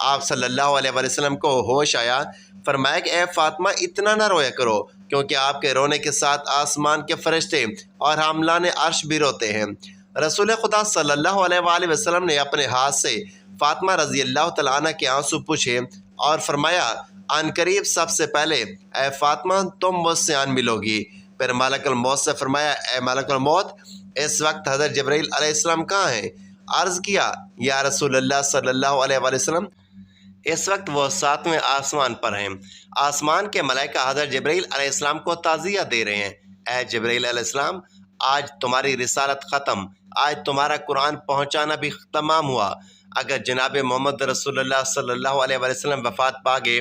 آپ صلی اللہ علیہ وسلم کو ہوش آیا، فرمایا کہ اے فاطمہ اتنا نہ رویا کرو، کیونکہ آپ کے رونے کے ساتھ آسمان کے فرشتے اور حاملان عرش بھی روتے ہیں۔ رسول خدا صلی اللہ علیہ وآلہ وسلم نے اپنے ہاتھ سے فاطمہ رضی اللہ تعالیٰ عنہ کے آنسو پوچھے اور فرمایا، عن قریب سب سے پہلے اے فاطمہ تم مجھ سے آن ملو گی۔ پھر ملک الموت سے فرمایا، اے ملک الموت، اس وقت حضرت جبرائیل علیہ السلام کہاں ہیں؟ عرض کیا، یا رسول اللہ صلی اللہ علیہ وآلہ وسلم، اس وقت وہ 7ویں آسمان پر ہیں۔ آسمان کے ملائکہ حضرت جبرائیل علیہ السلام کو تعزیہ دے رہے ہیں۔ اے جبرائیل علیہ السلام، آج تمہاری رسالت ختم، آج تمہارا قرآن پہنچانا بھی تمام ہوا۔ اگر جناب محمد رسول اللہ صلی اللہ علیہ وسلم وفات پا گئے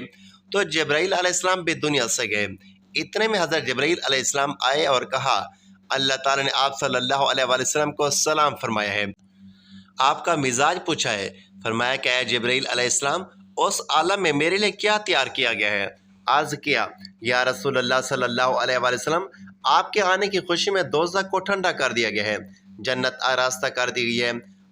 تو جبرائیل علیہ السلام بھی دنیا سے گئے۔ اتنے میں حضرت جبرائیل علیہ السلام آئے اور کہا، اللہ تعالیٰ نے آپ صلی اللہ علیہ وسلم کو سلام فرمایا ہے، آپ کا مزاج پوچھا ہے۔ فرمایا کہ اے جبرائیل علیہ السلام، اس عالم میں میرے لیے کیا تیار کیا گیا ہے؟ عرض کیا، یا رسول اللہ صلی اللہ علیہ وسلم، آپ کے آنے کی خوشی میں دوزخ کو ٹھنڈا کر دیا گیا ہے، جنت آراستہ کر دی گئی ہے،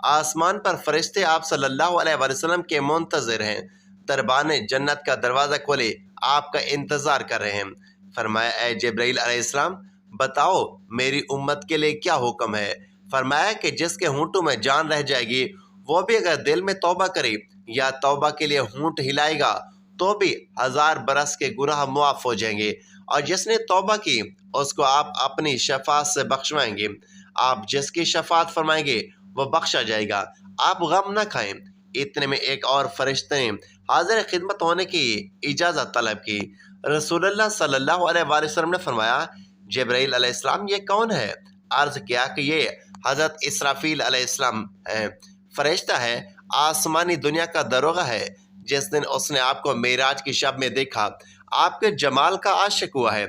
آسمان پر فرشتے آپ صلی اللہ علیہ وسلم کے منتظر ہیں، دربان جنت کا دروازہ کھولے آپ کا انتظار کر رہے ہیں۔ فرمایا، اے جبرائیل علیہ السلام، بتاؤ میری امت کے لیے کیا حکم ہے؟ فرمایا کہ جس کے ہونٹوں میں جان رہ جائے گی، وہ بھی اگر دل میں توبہ کرے یا توبہ کے لیے ہونٹ ہلائے گا تو بھی 1000 برس کے گناہ معاف ہو جائیں گے، اور جس نے توبہ کی اس کو آپ اپنی شفاعت سے بخشوائیں گے، آپ جس کی شفاعت فرمائیں گے وہ بخشا جائے گا، آپ غم نہ کھائیں۔ اتنے میں ایک اور فرشتے نے حاضر خدمت ہونے کی اجازت طلب کی۔ رسول اللہ صلی اللہ علیہ وآلہ وسلم نے فرمایا، جبرائیل علیہ السلام یہ کون ہے؟ عرض کیا کہ یہ حضرت اسرافیل علیہ السلام ہے، فرشتہ ہے، آسمانی دنیا کا داروغہ ہے۔ جس دن اس نے آپ کو معراج کی شب میں دیکھا، آپ کے جمال کا عاشق ہوا ہے۔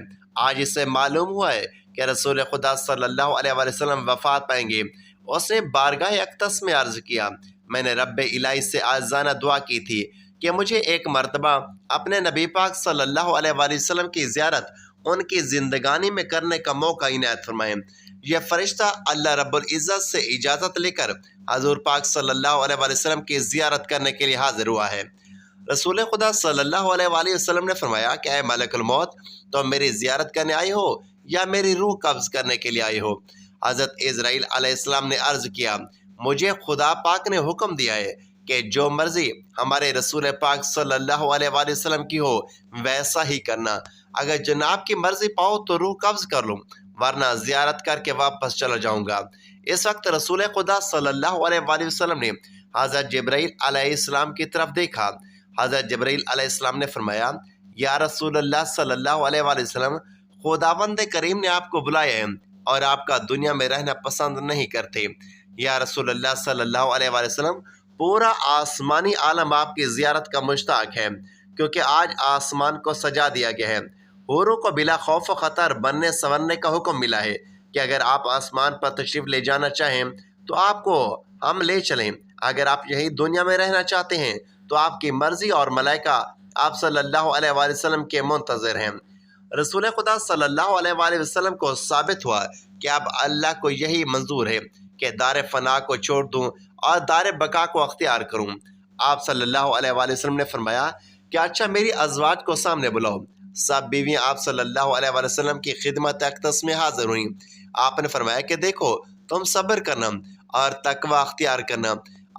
آج اسے معلوم ہوا ہے کہ رسول خدا صلی اللہ علیہ وآلہ وسلم وفات پائیں گے۔ اس نے بارگاہ اقدس میں عرض کیا، میں نے رب الہی سے عاجزانہ دعا کی تھی کہ مجھے ایک مرتبہ اپنے نبی پاک صلی اللہ علیہ وآلہ وسلم کی زیارت ان کی زندگانی میں کرنے کا موقع عنایت فرمائیں۔ یہ فرشتہ اللہ رب العزت سے اجازت لے کر حضور پاک صلی اللہ علیہ وآلہ وسلم کی زیارت کرنے کے لیے حاضر ہوا ہے۔ رسول خدا صلی اللہ علیہ وآلہ وسلم نے فرمایا کہ اے ملک الموت، تم میری زیارت کرنے آئے ہو یا میری روح قبض کرنے کے لیے آئے ہو؟ حضرت اسرائیل علیہ السلام نے عرض کیا، مجھے خدا پاک نے حکم دیا ہے کہ جو مرضی ہمارے رسول پاک صلی اللہ علیہ وآلہ وسلم کی ہو ویسا ہی کرنا۔ اگر جناب کی مرضی پاؤ تو روح قبض کر لوں، ورنہ زیارت کر کے واپس چلا جاؤں گا۔ اس وقت رسول خدا صلی اللہ علیہ وآلہ وسلم نے حضرت جبرائیل علیہ السلام کی طرف دیکھا۔ حضرت جبرائیل علیہ السلام نے فرمایا، یا رسول اللہ صلی اللہ علیہ وآلہ وسلم، خداوند کریم نے آپ کو بلایا ہے اور آپ کا دنیا میں رہنا پسند نہیں کرتے۔ یا رسول اللہ صلی اللہ علیہ وآلہ وسلم، پورا آسمانی عالم آپ کی زیارت کا مشتاق ہے، کیونکہ آج آسمان کو سجا دیا گیا ہے۔ حوروں کو بلا خوف و خطر بننے سنورنے کا حکم ملا ہے کہ اگر آپ آسمان پر تشریف لے جانا چاہیں تو آپ کو ہم لے چلیں، اگر آپ یہی دنیا میں رہنا چاہتے ہیں تو آپ کی مرضی، اور ملائکہ آپ صلی اللہ علیہ وآلہ وسلم کے منتظر ہیں۔ رسول خدا صلی اللہ علیہ وآلہ وسلم کو ثابت ہوا کہ اب اللہ کو یہی منظور ہے کہ دار فنا کو چھوڑ دوں اور دار بقا کو اختیار کروں۔ آپ صلی اللہ علیہ وآلہ وسلم نے فرمایا کہ اچھا میری ازواج کو سامنے بلاؤ۔ سب بیویاں آپ صلی اللہ علیہ وآلہ وسلم کی خدمت اقدس میں حاضر ہوئیں۔ آپ نے فرمایا کہ دیکھو، تم صبر کرنا اور تقوی اختیار کرنا،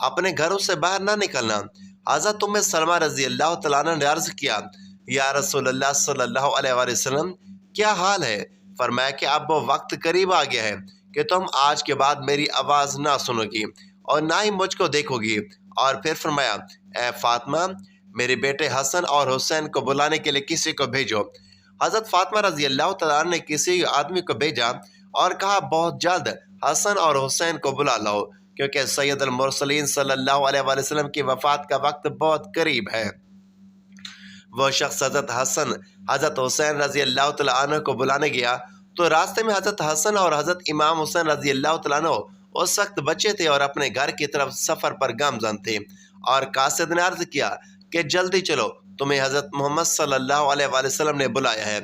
اپنے گھروں سے باہر نہ نکلنا۔ حضرت ام سلمہ رضی اللہ تعالیٰ عنہ نے عرض کیا، یا رسول اللہ صلی اللہ علیہ وآلہ وسلم، کیا حال ہے؟ فرمایا کہ اب وہ وقت قریب آ گیا ہے کہ تم آج کے بعد میری آواز نہ سنو گی اور نہ ہی مجھ کو دیکھو گی۔ اور پھر فرمایا، اے فاطمہ، میرے بیٹے حسن اور حسین کو بلانے کے لیے کسی کو بھیجو۔ حضرت فاطمہ رضی اللہ تعالیٰ عنہ نے کسی آدمی کو بھیجا اور کہا، بہت جلد حسن اور حسین کو بلا لاؤ، کیونکہ سید المرسلین صلی اللہ علیہ وآلہ وسلم کی وفات کا وقت بہت قریب ہے۔ وہ شخص حضرت حسن حضرت حسین رضی اللہ تعالیٰ عنہ کو بلانے گیا تو راستے میں حضرت حسن اور حضرت امام حسین رضی اللہ تعالیٰ عنہ اس وقت بچے تھے اور اپنے گھر کی طرف سفر پر گامزن تھے، اور قاصد نے عرض کیا کہ جلدی چلو، تمہیں حضرت محمد صلی اللہ علیہ وآلہ وسلم نے بلایا ہے۔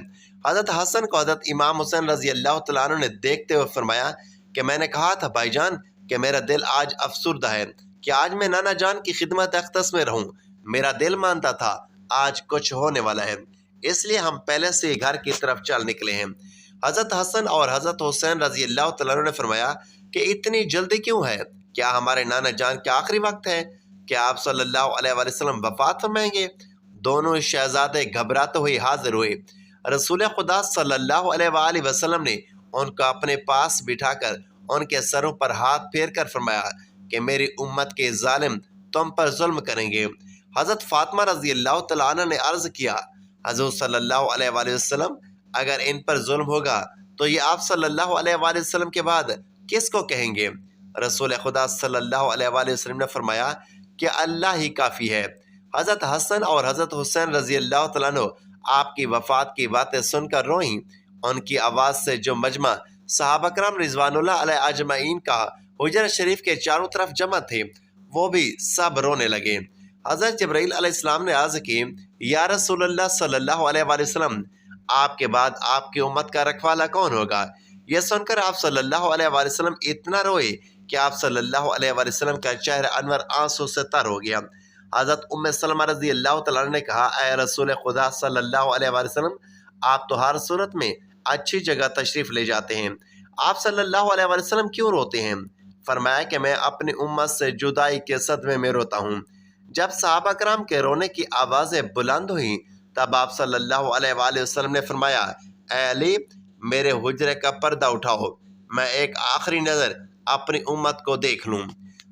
حضرت حسن کو حضرت امام حسین رضی اللہ تعالیٰ عنہ نے دیکھتے ہوئے فرمایا کہ میں نے کہا تھا بھائی جان کہ میرا دل آج افسردہ ہے کہ آج میں نانا جان کی خدمت اقدس میں رہوں، میرا دل مانتا تھا آج کچھ ہونے والا ہے، اس لیے ہم پہلے سے ہی گھر کی طرف چل نکلے ہیں۔ حضرت حسن اور حضرت حسین رضی اللہ تعالیٰ عنہ نے فرمایا کہ اتنی جلدی کیوں ہے؟ کیا ہمارے نانا جان کے آخری وقت ہے؟ کیا آپ صلی اللہ علیہ وآلہ وسلم وفات فرمائیں گے؟ دونوں شہزادے گھبراتے ہوئے حاضر ہوئے۔ رسول خدا صلی اللہ علیہ وآلہ وسلم نے ان کو اپنے پاس بٹھا کر ان کے سروں پر ہاتھ پھیر کر فرمایا کہ میری امت کے ظالم تم پر ظلم کریں گے۔ حضرت فاطمہ رضی اللہ تعالیٰ عنہ نے عرض کیا، حضور صلی اللہ علیہ وآلہ وسلم اگر ان پر ظلم ہوگا تو یہ آپ صلی اللہ علیہ وآلہ وسلم کے بعد کس کو کہیں گے؟ رسول خدا صلی اللہ علیہ وآلہ وسلم نے فرمایا کہ اللہ ہی کافی ہے۔ حضرت حسن اور حضرت حسین رضی اللہ تعالیٰ عنہ آپ کی وفات کی باتیں سن کر روئیں۔ ان کی آواز سے جو مجمع صحابہ کرام رضوان اللہ علیہ اجمعین کا حجرہ شریف کے چاروں طرف جمع تھے، وہ بھی سب رونے لگے۔ حضرت جبرائیل علیہ السلام نے عرض کی، یا رسول اللہ صلی اللہ علیہ وآلہ وسلم، آپ کے بعد آپ کی امت کا رکھوالا کون ہوگا؟ یہ سن کر آپ صلی اللہ علیہ وآلہ وسلم اتنا روئے کہ آپ صلی اللہ علیہ وآلہ وسلم کا چہرہ انور آنسو سے تر ہو گیا۔ حضرت ام سلمہ رضی اللہ تعالیٰ عنہ نے کہا، اے رسول خدا صلی اللہ علیہ وآلہ وسلم، آپ تو ہر صورت میں اچھی جگہ تشریف لے جاتے ہیں، آپ صلی اللہ علیہ وآلہ وسلم کیوں روتے ہیں؟ فرمایا کہ میں اپنی امت سے جدائی کے صدمے میں روتا ہوں۔ جب صحابہ کرام کے رونے کی آوازیں بلند ہوئیں تب آپ صلی اللہ علیہ وآلہ وسلم نے فرمایا، اے علی، میرے حجرے کا پردہ اٹھاؤ، میں ایک آخری نظر اپنی امت کو دیکھ لوں۔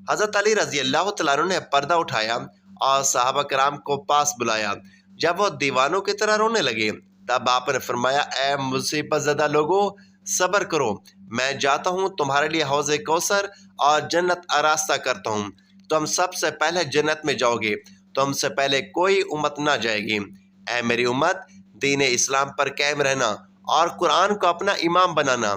حضرت علی رضی اللہ تعالیٰ عنہ نے پردہ اٹھایا اور صحابہ کرام کو پاس بلایا۔ جب وہ دیوانوں کی طرح رونے لگے تب آپ نے فرمایا، اے مصیبت زدہ لوگو، صبر کرو، میں جاتا ہوں تمہارے لیے حوض کوثر اور جنت آراستہ کرتا ہوں، تم سب سے پہلے جنت میں جاؤ گے، تم سے پہلے کوئی امت نہ جائے گی۔ اے میری امت، دین اسلام پر قائم رہنا اور قرآن کو اپنا امام بنانا۔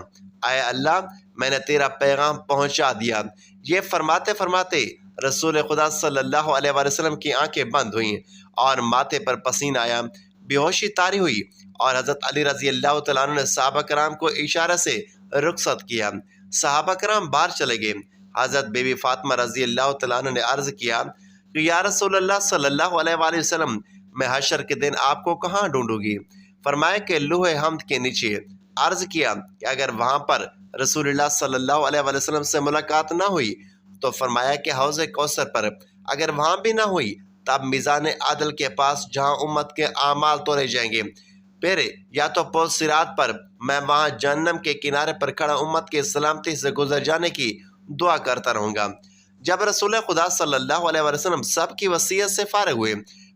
اے اللہ، میں نے تیرا پیغام پہنچا دیا۔ یہ فرماتے فرماتے رسول خدا صلی اللہ علیہ وآلہ وسلم کی آنکھیں بند ہوئیں اور ماتھے پر پسینہ آیا، بے ہوشی طاری ہوئی اور حضرت علی رضی اللہ تعالیٰ عنہ نے صحابہ کرام کو اشارہ سے رخصت کیا۔ صحابہ کرام باہر چلے گئے۔ حضرت بی بی فاطمہ رضی اللہ تعالیٰ عنہ نے عرض کیا کہ یا رسول اللہ صلی اللہ علیہ وآلہ وسلم، میں حشر کے دن آپ کو کہاں ڈھونڈوں گی؟ فرمایا کہ لوح حمد کے نیچے۔ عرض کیا کہ اگر وہاں پر رسول اللہ صلی اللہ علیہ وآلہ وسلم سے ملاقات نہ ہوئی تو فرمایا کہ حوض کوثر پر۔ اگر وہاں بھی نہ ہوئی تب میزان عدل کے پاس جہاں امت کے اعمال تولے جائیں گے، پھر یا تو پل صراط پر، میں وہاں جہنم کے کنارے پر کھڑا امت کے سلامتی سے گزر جانے کی دعا کرتا رہوں گا۔ جب رسول خدا صلی اللہ علیہ وسلم سب کی وصیت سے فارغ ہوئے،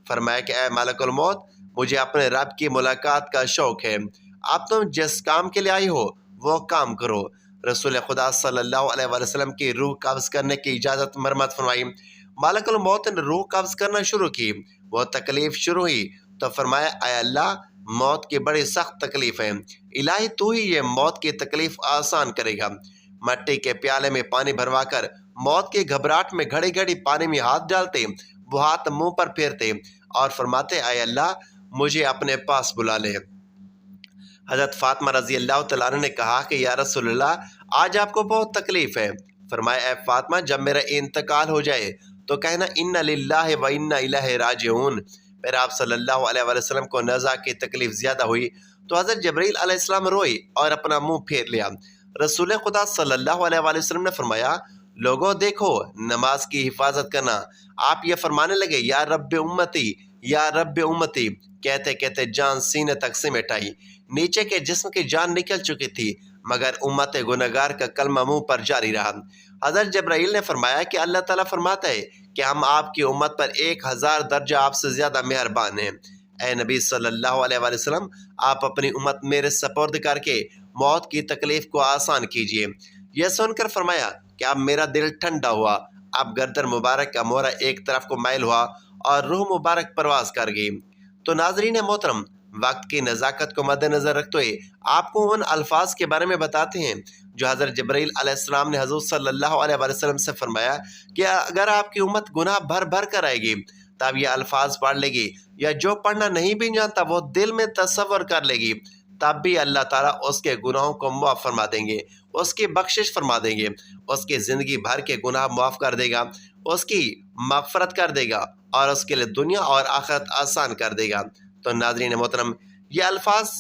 فرمایا کہ اے ملک الموت، مجھے اپنے رب کی ملاقات کا شوق ہے، اب تم جس کام کے لیے آئی ہو وہ کام کرو۔ رسول خدا صلی اللہ علیہ وسلم کی روح قبض کرنے کی اجازت مرمت فرمائی۔ ملک الموت نے روح قبض کرنا شروع کی، وہ تکلیف شروع ہوئی تو فرمایا، اے اللہ، موت کی بڑی سخت تکلیف ہے، الہی تو ہی یہ موت کی تکلیف آسان کرے گا۔ مٹی کے پیالے میں پانی بھروا کر موت کی گھبراہٹ میں گھڑی گھڑی پانی میں ہاتھ ڈالتے، وہ ہاتھ منہ پر پھیرتے اور فرماتے، اے اللہ، مجھے اپنے پاس بلا لے۔ حضرت فاطمہ رضی اللہ تعالیٰ عنہ نے کہا کہ یا رسول اللہ، آج آپ کو بہت تکلیف ہے۔ فرمایا، اے فاطمہ، جب میرا انتقال ہو جائے تو کہنا انا للہ و انا الیہ راجعون۔ پھر آپ صلی اللہ علیہ وآلہ وسلم کو نزع کی تکلیف زیادہ ہوئی تو حضرت جبرائیل علیہ السلام روئے اور اپنا منہ پھیر لیا۔ رسول خدا صلی اللہ علیہ وآلہ وسلم نے فرمایا، لوگوں دیکھو، نماز کی حفاظت کرنا۔ آپ یہ فرمانے لگے، یا رب امتی، یا رب امتی، کہتے کہتے جان سینے تک سمیٹ آئی۔ نیچے کے جسم کی جان نکل چکی تھی مگر امت گنہگار کا کلمہ منہ پر جاری رہا۔ حضرت جبرائیل نے فرمایا کہ اللہ تعالیٰ فرماتا ہے کہ ہم آپ کی امت پر 1000 درجہ آپ سے زیادہ مہربان ہیں۔ اے نبی صلی اللہ علیہ وآلہ وسلم، آپ اپنی امت میرے سپرد کر کے موت کی تکلیف کو آسان کیجیے۔ یہ سن کر فرمایا کہ اب میرا دل ٹھنڈا ہوا، اب گردن مبارک کا مورا ایک طرف کو مائل ہوا اور روح مبارک پرواز کر گئی۔ تو ناظرین محترم، وقت کی نزاکت کو مد نظر رکھتے ہوئے آپ کو ان الفاظ کے بارے میں بتاتے ہیں جو حضرت جبرائیل علیہ السلام نے حضور صلی اللہ علیہ وآلہ وسلم سے فرمایا کہ اگر آپ کی امت گناہ بھر بھر کر آئے گی تب یہ الفاظ پڑھ لے گی، یا جو پڑھنا نہیں بھی جانتا وہ دل میں تصور کر لے گی، تب بھی اللہ تعالیٰ اس کے گناہوں کو معاف فرما دیں گے، اس کی بخشش فرما دیں گے، اس کی زندگی بھر کے گناہ معاف کر دے گا، اس کی مغفرت کر دے گا اور اس کے لیے دنیا اور آخرت آسان کر دے گا۔ تو ناظرین محترم، یہ الفاظ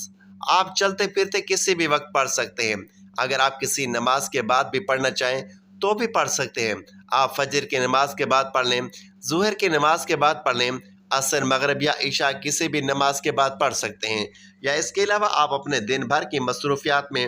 آپ چلتے پھرتے کسی بھی وقت پڑھ سکتے ہیں۔ اگر آپ کسی نماز کے بعد بھی پڑھنا چاہیں تو بھی پڑھ سکتے ہیں۔ آپ فجر کی نماز کے بعد پڑھ لیں، ظہر کی نماز کے بعد پڑھ لیں، عصر، مغرب یا عشاء کسی بھی نماز کے بعد پڑھ سکتے ہیں، یا اس کے علاوہ آپ اپنے دن بھر کی مصروفیات میں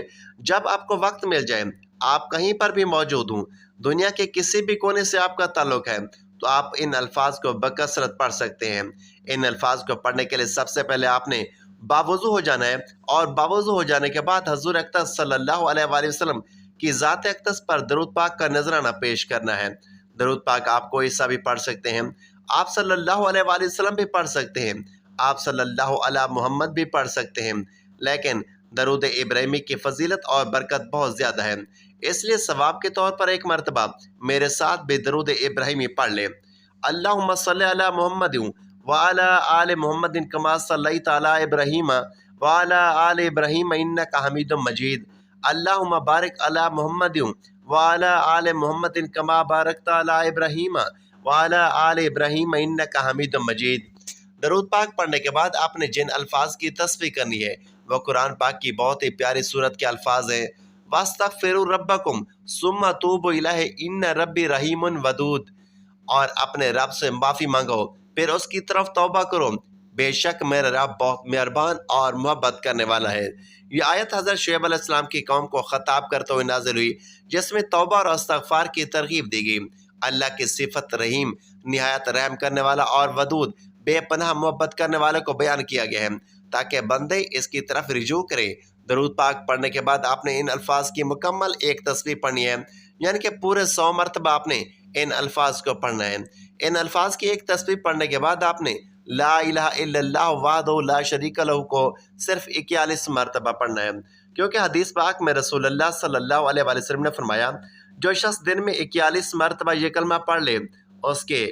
جب آپ کو وقت مل جائے، آپ کہیں پر بھی موجود ہوں، دنیا کے کسی بھی کونے سے آپ کا تعلق ہے، تو آپ ان الفاظ کو بکثرت پڑھ سکتے ہیں۔ ان الفاظ کو پڑھنے کے لیے سب سے پہلے آپ نے باوضو ہو جانا ہے، اور باوضو ہو جانے کے بعد حضور اقدس صلی اللہ علیہ وآلہ وسلم کی ذات اقدس پر درود پاک کا نذرانہ پیش کرنا ہے۔ درود پاک آپ کوئی سا بھی پڑھ سکتے ہیں، آپ صلی اللہ علیہ وآلہ وسلم بھی پڑھ سکتے ہیں، آپ صلی اللہ علیہ محمد بھی پڑھ سکتے ہیں، لیکن درود ابراہیمی کی فضیلت اور برکت بہت زیادہ ہے، اس لیے ثواب کے طور پر ایک مرتبہ میرے ساتھ بھی درود ابراہیمی پڑھ لیں۔ اللہم صلی علی محمد وعلی آل محمد کما صلیت علی ابراہیم وعلی آل ابراہیم انک حمید مجید۔ اللہم بارک علی محمد وعلی آل محمد کما بارکت علی ابراہیم وعلی آل ابراہیم انک حمید مجید۔ درود پاک پڑھنے کے بعد آپ نے جن الفاظ کی تصفیح کرنی ہے وہ قرآن پاک کی بہت ہی پیاری صورت کے الفاظ ہیں۔ وَاسْتَغْفِرُوا رَبَّكُمْ ثُمَّ تُوبُوا إِلَيْهِ إِنَّ رَبِّي رَحِيمٌ وَدُودٌ، اور اپنے رب سے معافی مانگو پھر اس کی طرف توبہ کرو، بے شک میرا رب بہت مہربان اور محبت کرنے والا ہے۔ یہ آیت حضرت شعیب علیہ السلام کی قوم کو خطاب کرتے ہوئے نازل ہوئی، جس میں توبہ اور استغفار کی ترغیب دی گئی۔ اللہ کی صفت رحیم، نہایت رحم کرنے والا، اور ودود، بے پناہ محبت کرنے والے کو بیان کیا گیا ہے تاکہ بندے اس کی طرف رجوع کریں۔ درود پاک پڑھنے کے بعد آپ نے ان الفاظ کی مکمل ایک تصویر پڑھنی ہے، یعنی کہ پورے 100 مرتبہ آپ نے ان الفاظ کو پڑھنا ہے۔ ان الفاظ کی ایک تصویر پڑھنے کے بعد آپ نے لا الہ الا اللہ وحدہ لا شریک لہ کو صرف 41 مرتبہ پڑھنا ہے، کیونکہ حدیث پاک میں رسول اللہ صلی اللہ علیہ وآلہ وسلم نے فرمایا، جو شخص دن میں 41 مرتبہ یہ کلمہ پڑھ لے اس کے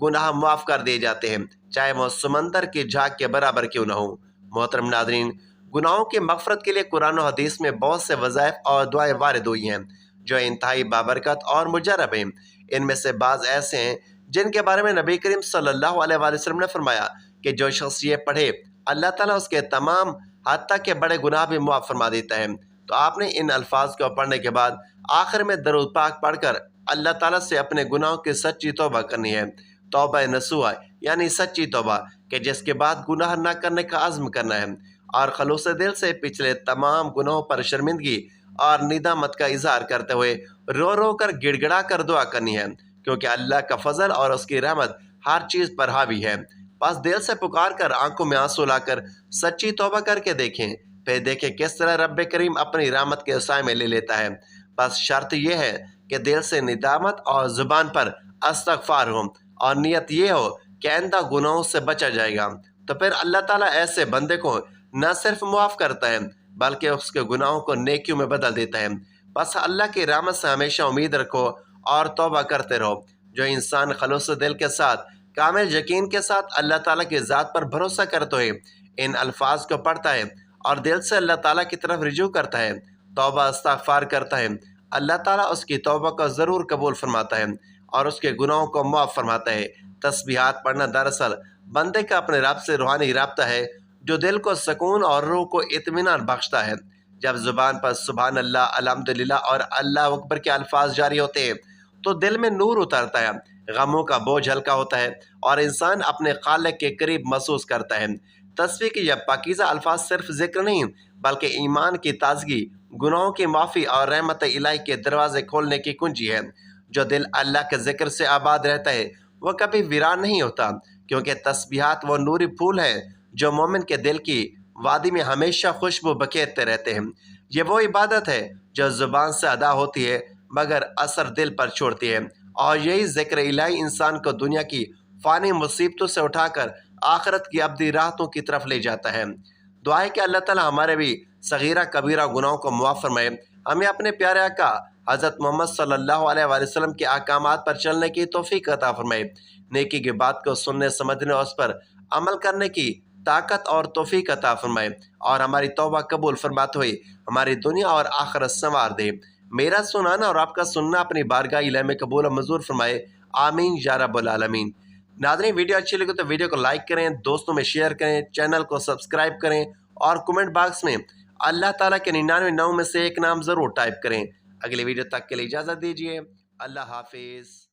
گناہ معاف کر دیے جاتے ہیں، چاہے وہ سمندر کی جھاگ کے برابر کیوں نہ ہو۔ محترم ناظرین، گناہوں کی مغفرت کے لیے قرآن و حدیث میں بہت سے وظائف اور دعائیں وارد ہوئی ہیں جو انتہائی بابرکت اور مجرب ہیں۔ ان میں سے بعض ایسے ہیں جن کے بارے میں نبی کریم صلی اللہ علیہ وآلہ وسلم نے فرمایا کہ جو شخص یہ پڑھے اللہ تعالیٰ اس کے تمام حتیٰ کہ بڑے گناہ بھی معاف فرما دیتا ہے۔ تو آپ نے ان الفاظ کو پڑھنے کے بعد آخر میں درود پاک پڑھ کر اللہ تعالیٰ سے اپنے گناہوں کی سچی توبہ کرنی ہے، توبہ نصوح، یعنی سچی توبہ، کہ جس کے بعد گناہ نہ کرنے کا عزم کرنا ہے، اور خلوص دل سے پچھلے تمام گناہوں پر شرمندگی اور ندامت کا اظہار کرتے ہوئے رو رو کر گڑ گڑا کر دعا کرنی ہے، کیونکہ اللہ کا فضل اور اس کی رحمت ہر چیز پر حاوی ہے۔ بس دل سے پکار کر آنکھوں میں آنسو لا کر سچی توبہ کر کے دیکھیں، پھر دیکھیں کس طرح رب کریم اپنی رحمت کے سائے میں لے لیتا ہے۔ بس شرط یہ ہے کہ دل سے ندامت اور زبان پر استغفار ہو، اور نیت یہ ہو کہ آئندہ گناہوں سے بچا جائے گا، تو پھر اللہ تعالیٰ ایسے بندے کو نہ صرف معاف کرتا ہے بلکہ اس کے گناہوں کو نیکیوں میں بدل دیتا ہے۔ بس اللہ کی رحمت سے ہمیشہ امید رکھو اور توبہ کرتے رہو۔ جو انسان خلوص دل کے ساتھ، کامل یقین کے ساتھ اللہ تعالیٰ کی ذات پر بھروسہ کرتے ہوئے ان الفاظ کو پڑھتا ہے اور دل سے اللہ تعالیٰ کی طرف رجوع کرتا ہے، توبہ استغفار کرتا ہے، اللہ تعالیٰ اس کی توبہ کو ضرور قبول فرماتا ہے اور اس کے گناہوں کو معاف فرماتا ہے۔ تسبیحات پڑھنا دراصل بندے کا اپنے رب سے روحانی رابطہ ہے جو دل کو سکون اور روح کو اطمینان بخشتا ہے۔ جب زبان پر سبحان اللہ، الحمدللہ اور اللہ اکبر کے الفاظ جاری ہوتے ہیں تو دل میں نور اترتا ہے، غموں کا بوجھ ہلکا ہوتا ہے اور انسان اپنے خالق کے قریب محسوس کرتا ہے۔ تسبیح کے یہ پاکیزہ الفاظ صرف ذکر نہیں بلکہ ایمان کی تازگی، گناہوں کی معافی اور رحمت الہی کے دروازے کھولنے کی کنجی ہے۔ جو دل اللہ کے ذکر سے آباد رہتا ہے وہ کبھی ویران نہیں ہوتا، کیونکہ تسبیحات وہ نوری پھول ہیں جو مومن کے دل کی وادی میں ہمیشہ خوشبو بکھیرتے رہتے ہیں۔ یہ وہ عبادت ہے جو زبان سے ادا ہوتی ہے مگر اثر دل پر چھوڑتی ہے، اور یہی ذکر الہی انسان کو دنیا کی فانی مصیبتوں سے اٹھا کر آخرت کی ابدی راحتوں کی طرف لے جاتا ہے۔ دعا ہے کہ اللہ تعالیٰ ہمارے بھی صغیرہ کبیرہ گناہوں کو معاف فرمائے، ہمیں اپنے پیارے آقا حضرت محمد صلی اللہ علیہ وآلہ وسلم کے احکامات پر چلنے کی توفیق عطا فرمائے، نیکی کی بات کو سننے سمجھنے اور اس پر عمل کرنے کی طاقت اور توفیق عطا فرمائے، اور ہماری توبہ قبول فرماتے ہوئے ہماری دنیا اور آخرت سنوار دے۔ میرا سنانا اور آپ کا سننا اپنی بارگاہ الہی میں قبول اور منظور فرمائے، آمین یا رب العالمین۔ ناظرین، ویڈیو اچھی لگے تو ویڈیو کو لائک کریں، دوستوں میں شیئر کریں، چینل کو سبسکرائب کریں اور کمنٹ باکس میں اللہ تعالیٰ کے 99 ناموں میں سے ایک نام ضرور ٹائپ کریں۔ اگلی ویڈیو تک کے لیے اجازت دیجیے۔ اللہ حافظ۔